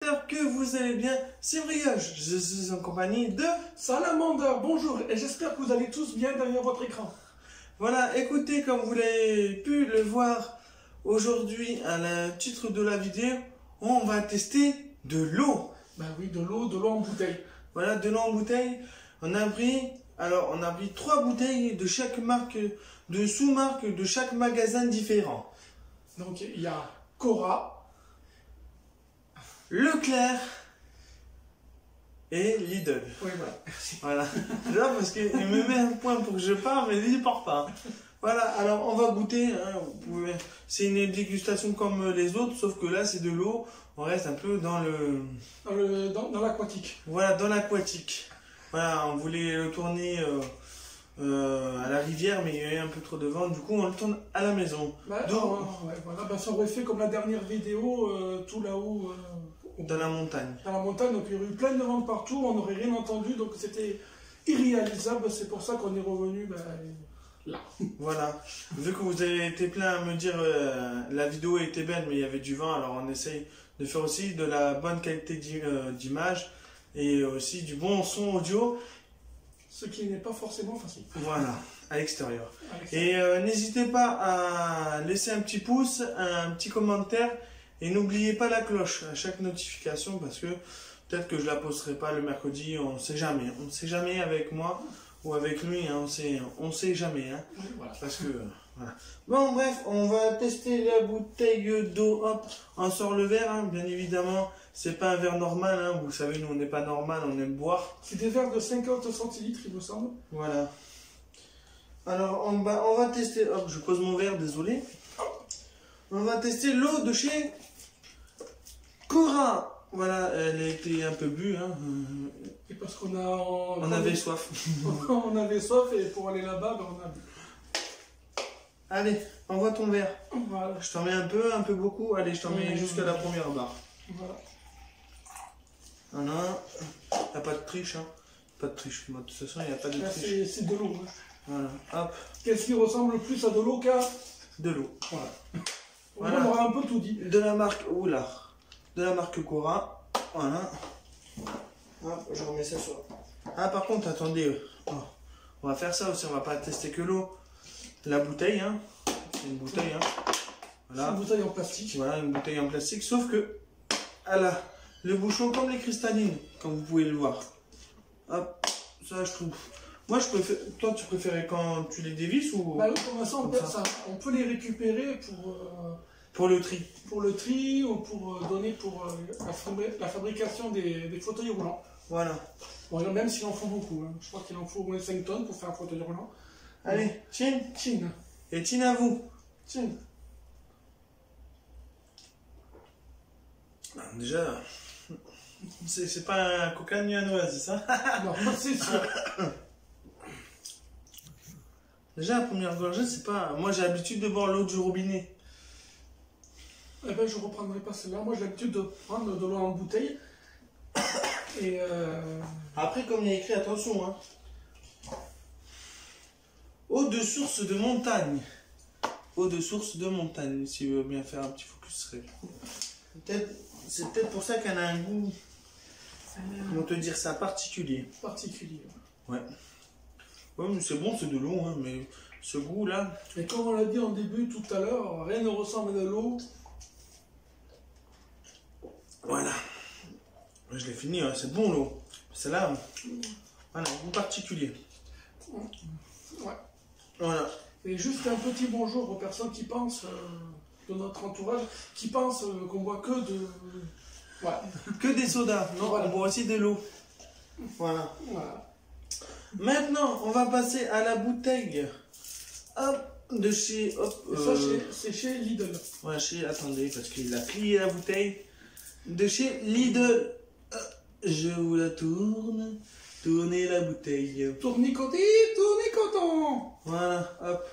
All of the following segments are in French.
j'espère que vous allez bien. C'est Brioche, je suis en compagnie de Salamander, bonjour, et j'espère que vous allez tous bien derrière votre écran. Voilà, écoutez, comme vous l'avez pu le voir aujourd'hui à le titre de la vidéo, on va tester de l'eau. Ben oui, de l'eau en bouteille. Voilà, de l'eau en bouteille. On a pris 3 bouteilles de chaque marque, de sous-marque de chaque magasin différent. Donc il y a Cora, Leclerc et Lidl. oui voilà, merci. Voilà. Là, parce qu'il me met un point pour que je parle, mais il ne part pas. Voilà, alors on va goûter. Hein, c'est une dégustation comme les autres, sauf que là c'est de l'eau. On reste un peu dans l'aquatique. Voilà, dans l'aquatique. Voilà, on voulait le tourner à la rivière, mais il y a eu un peu trop de vent. Du coup, on le tourne à la maison. Bah, voilà, ça aurait fait comme la dernière vidéo, tout là-haut. Dans la montagne. Dans la montagne, donc il y aurait eu plein de vent partout, on n'aurait rien entendu, donc c'était irréalisable. C'est pour ça qu'on est revenu là. Voilà. Vu que vous avez été plein à me dire la vidéo était belle, mais il y avait du vent, alors on essaye de faire aussi de la bonne qualité d'image et aussi du bon son audio. Ce qui n'est pas forcément facile. Voilà, à l'extérieur. Et n'hésitez pas à laisser un petit pouce, un petit commentaire. Et n'oubliez pas la cloche à chaque notification parce que peut-être que je la posterai pas le mercredi, on ne sait jamais. On ne sait jamais avec moi ou avec lui, hein, on sait jamais. Hein, oui, voilà. Parce que, voilà. Bon, bref, on va tester la bouteille d'eau. Hop, on sort le verre, hein, bien évidemment. C'est pas un verre normal, hein, vous savez, nous on n'est pas normal, on aime boire. C'est des verres de 50 centilitres, il me semble. Voilà. Alors, on va tester. Hop, je pose mon verre, désolé. On va tester l'eau de chez Cora. Voilà, elle a été un peu bue. Hein. Et parce qu'on avait soif. On avait soif et pour aller là-bas, on a bu. Allez, envoie ton verre. Voilà. Je t'en mets un peu beaucoup. Allez, je t'en mets jusqu'à la première barre. Voilà. Voilà. Il n'y a pas de triche. Hein. Pas de triche. De toute façon, il n'y a pas de triche. C'est de l'eau. Hein. Voilà. Hop. Qu'est-ce qui ressemble plus à de l'eau qu'à de l'eau. Voilà. Voilà. On aura un peu tout dit. De la marque, de la marque Cora. Voilà. Hop, je remets ça sur. Ah, par contre, attendez. On va faire ça aussi. On va pas tester que l'eau. La bouteille, hein. C'est une bouteille, hein. Voilà. C'est une bouteille en plastique. Voilà, une bouteille en plastique. Sauf que, elle a le bouchon comme les cristallines, comme vous pouvez le voir. Hop, ça, je trouve. Moi, je préfère. Toi, tu préférais quand tu les dévisses ou. Bah, pour l'instant, on peut les récupérer pour le tri. Pour le tri ou pour donner pour la fabrication des fauteuils roulants. Voilà. Bon, même s'il en faut beaucoup. Hein. Je crois qu'il en faut au moins 5 tonnes pour faire un fauteuil roulant. Allez, Chin. Et Chin à vous. Chin. Déjà, c'est pas un coca ni un oasis, hein. Non, c'est sûr. Déjà, la première gorgée, c'est pas... Moi, j'ai l'habitude de boire l'eau du robinet. Eh ben, je reprendrai pas celle-là. Moi, j'ai l'habitude de prendre de l'eau en bouteille. Et Après, comme il y a écrit, attention, hein. Eau de source de montagne. Eau de source de montagne. Si vous voulez bien faire un petit focus, c'est peut-être pour ça qu'elle a un goût... Comment te dire ça, particulier. Particulier. Ouais. Ouais, mais c'est bon, c'est de l'eau, hein, mais ce goût-là... Et comme on l'a dit en début tout à l'heure, rien ne ressemble à de l'eau. Voilà. Je l'ai fini, hein, c'est bon l'eau. Celle-là, voilà, un goût particulier. Ouais. Voilà. Et juste un petit bonjour aux personnes qui pensent, de notre entourage, qui pensent qu'on boit que de... Voilà. Que des sodas. Non, voilà. On boit aussi de l'eau. Voilà. Voilà. Maintenant, on va passer à la bouteille. Hop, de chez... Hop, ça, c'est chez Lidl. Ouais, attendez, parce qu'il a plié la bouteille. De chez Lidl. Je vous la tourne. Tournez la bouteille. Tournicoté, tournicoton. Voilà, hop.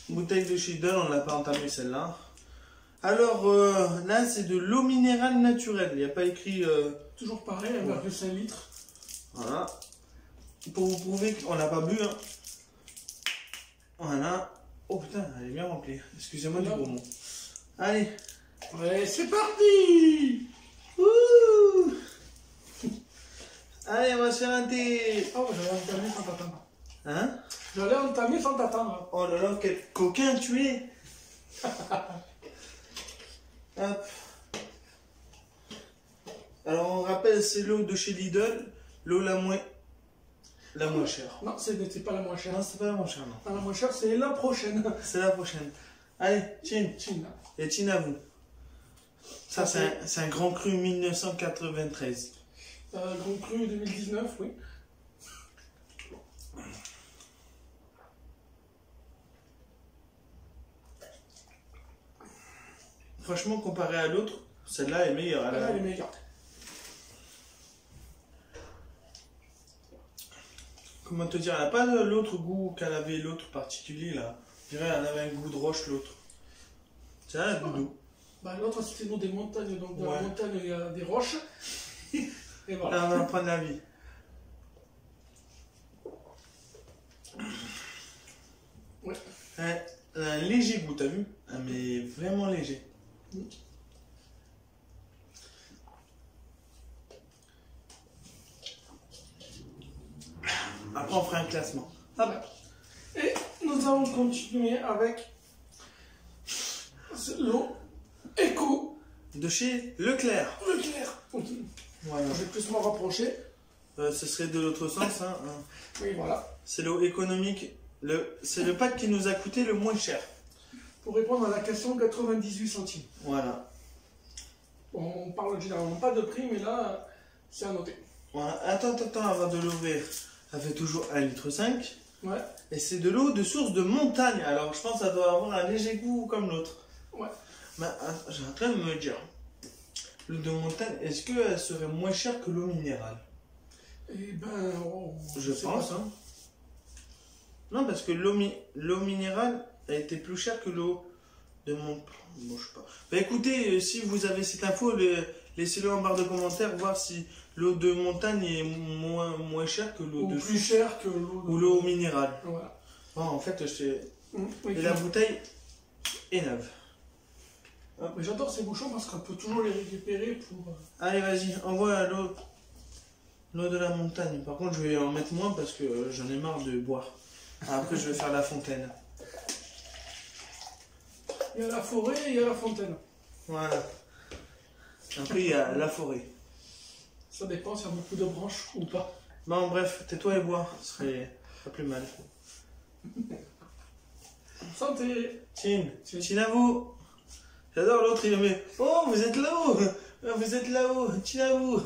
Bouteille de chez Lidl, on l'a pas entamé celle-là. Alors, là, c'est de l'eau minérale naturelle. Il n'y a pas écrit... Toujours pareil, 1,5 litre. Voilà. Pour vous prouver qu'on n'a pas bu. Hein. Voilà. Oh putain, elle est bien remplie. Excusez-moi du gros mot. Allez. Ouais, c'est parti. Ouh. Allez, on va se faire un thé. Oh, j'allais entamer sans t'attendre. Hein? J'allais entamer sans t'attendre. Oh là là, quel coquin tu es. Hop. Alors on rappelle, c'est l'eau de chez Lidl, l'eau la moins chère. Non, c'est pas la moins chère. Non, c'est pas la moins chère, non. Non, la moins chère, c'est la prochaine. C'est la prochaine. Allez, tiens. Chine. Et tiens à vous. Ça, c'est un grand cru 1993. Grand cru 2019, oui. Franchement, comparé à l'autre, celle-là est meilleure. Elle est meilleure. Comment te dire, elle n'a pas l'autre goût qu'elle avait l'autre particulier là. Je dirais qu'elle avait un goût de roche l'autre. C'est un goût doux. Bah, l'autre c'était nous des montagnes, donc dans Ouais. la montagne il y a des roches. Et voilà. Là, on va prendre la vie. Ouais. Un léger goût, t'as vu? Ah, mais vraiment léger. Après, on fera un classement. Hop. Et nous allons continuer avec l'eau Eco De chez Leclerc. Leclerc. Ok. Voilà. Je vais plus m'en rapprocher. Ce serait de l'autre sens. Hein. Oui, voilà. C'est l'eau économique. C'est le pack qui nous a coûté le moins cher. Pour répondre à la question, 98 centimes. Voilà. Bon, on parle généralement pas de prix, mais là, c'est à noter. Voilà. Attends, avant de l'ouvrir. Ça fait toujours 1,5 litre. Ouais. Et c'est de l'eau de source de montagne. Alors je pense que ça doit avoir un léger goût comme l'autre. Ouais. Mais j'ai en train de me dire, l'eau de montagne, est-ce qu'elle serait moins chère que l'eau minérale? Eh ben, Je pense, hein. Non, parce que l'eau minérale a été plus chère que l'eau de montagne. Bon, je sais pas. Bah écoutez, si vous avez cette info, laissez-le en barre de commentaires, voir si l'eau de montagne est moins chère que l'eau ou de plus source cher que l'eau ou l'eau minérale. Voilà. Bon, en fait, Oui, et la bouteille est neuve. mais j'adore ces bouchons parce qu'on peut toujours les récupérer pour. Allez, vas-y, envoie l'eau de la montagne. Par contre, je vais en mettre moins parce que j'en ai marre de boire. Après, je vais faire la fontaine. Il y a la forêt et il y a la fontaine. Voilà. Après, il y a la forêt. Ça dépend s'il y a beaucoup de branches ou pas. Bon, bref, tais-toi et bois. Ce serait pas plus mal. Santé. Tiens à vous. J'adore l'autre, il met. Oh, vous êtes là-haut. Vous êtes là-haut. Tiens à vous.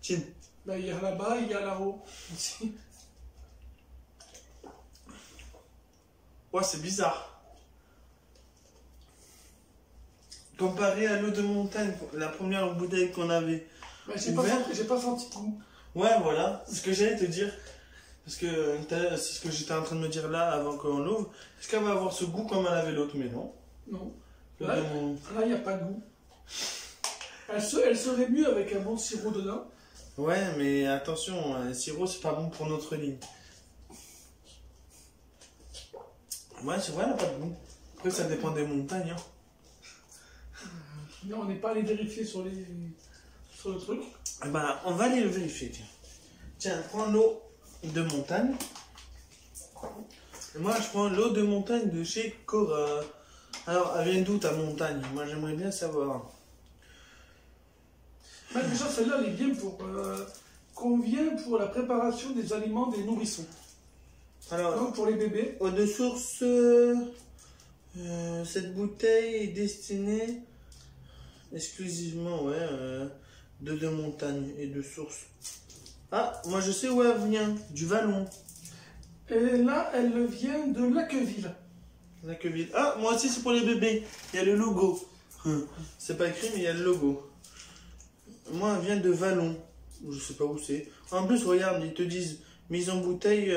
Tiens. Ben, il y a là-bas, il y a là-haut. Aussi. Ouais, c'est bizarre. Comparé à l'eau de montagne, la première bouteille qu'on avait. Ben, j'ai pas senti de goût. Ouais, voilà, c'est ce que j'allais te dire. Parce que c'est ce que j'étais en train de me dire là avant qu'on l'ouvre. Est-ce qu'elle va avoir ce goût comme elle avait l'autre? Mais non. Non. L'eau Là, de mon- il n'y a pas de goût. Elle serait mieux avec un bon sirop dedans. Ouais, mais attention, le sirop c'est pas bon pour notre ligne. Ouais, c'est vrai, elle n'a pas de goût. Après, ça dépend des montagnes. Hein. Non, on n'est pas allé vérifier sur le truc. Eh ben, on va aller le vérifier. Tiens, prends l'eau de montagne. Et moi, je prends l'eau de montagne de chez Cora. Alors, elle vient d'où ta montagne? Moi, j'aimerais bien savoir. Ben, déjà, celle-là, elle est bien pour. Convient pour la préparation des aliments des nourrissons. Alors, Donc, pour les bébés. eau de source, cette bouteille est destinée exclusivement, ouais, de montagne et de source. Ah, moi je sais où elle vient, du Vallon. Et là, elle vient de Laqueville. Laqueville. Ah, moi aussi c'est pour les bébés, il y a le logo. C'est pas écrit, mais il y a le logo. Moi, elle vient de Vallon. Je sais pas où c'est. En plus, regarde, ils te disent mise en bouteille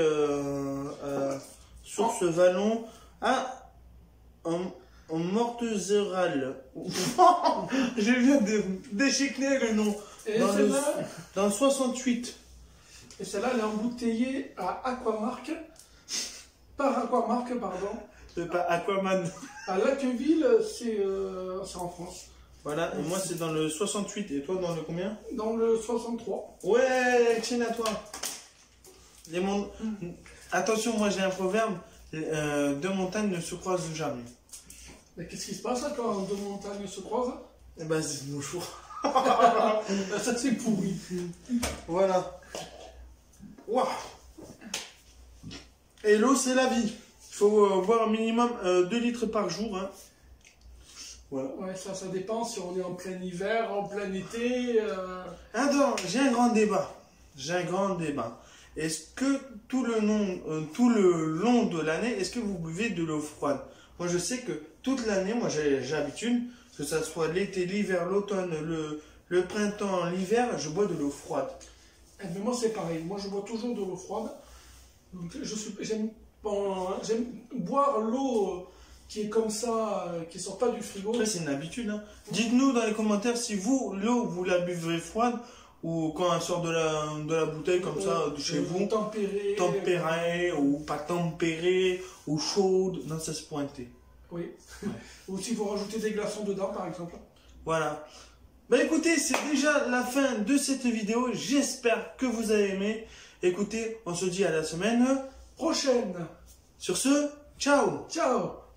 source Vallon. Ah, en Mortezeral. Je viens de déchiqueter le nom. Et Dans celle-là, dans le 68. elle est embouteillée à Aquamark. Par Aquamark, pardon. C'est pas Aquaman. À Laqueville, c'est en France. Voilà, et moi c'est dans le 68, et toi dans le combien? Dans le 63. Ouais, tiens à toi. Attention, moi j'ai un proverbe, deux montagnes ne se croisent jamais. Mais qu'est-ce qui se passe là, quand deux montagnes se croisent? Eh ben c'est le mouchoir. Ça c'est pourri. Voilà. Waouh. Et l'eau c'est la vie. Il faut boire un minimum 2 litres par jour. Hein. Voilà. Ouais, ça dépend si on est en plein hiver, en plein été. Attends, j'ai un grand débat. Est-ce que tout le long de l'année, est-ce que vous buvez de l'eau froide? Moi, je sais que toute l'année, moi, j'ai l'habitude, que ça soit l'été, l'hiver, l'automne, le printemps, l'hiver, je bois de l'eau froide. Mais moi, c'est pareil. Moi, je bois toujours de l'eau froide. J'aime boire l'eau qui est comme ça, qui sort pas du frigo. Après, c'est une habitude. Hein. Dites-nous dans les commentaires si l'eau, vous la buvez froide ou quand elle sort de la bouteille comme ça, de chez vous. Tempérée ou pas tempérée ou chaude. Non, ça se pointait. Oui. Ouais. Ou si vous rajoutez des glaçons dedans, par exemple. Voilà. Bah écoutez, c'est déjà la fin de cette vidéo. J'espère que vous avez aimé. Écoutez, on se dit à la semaine prochaine. Sur ce, ciao. Ciao.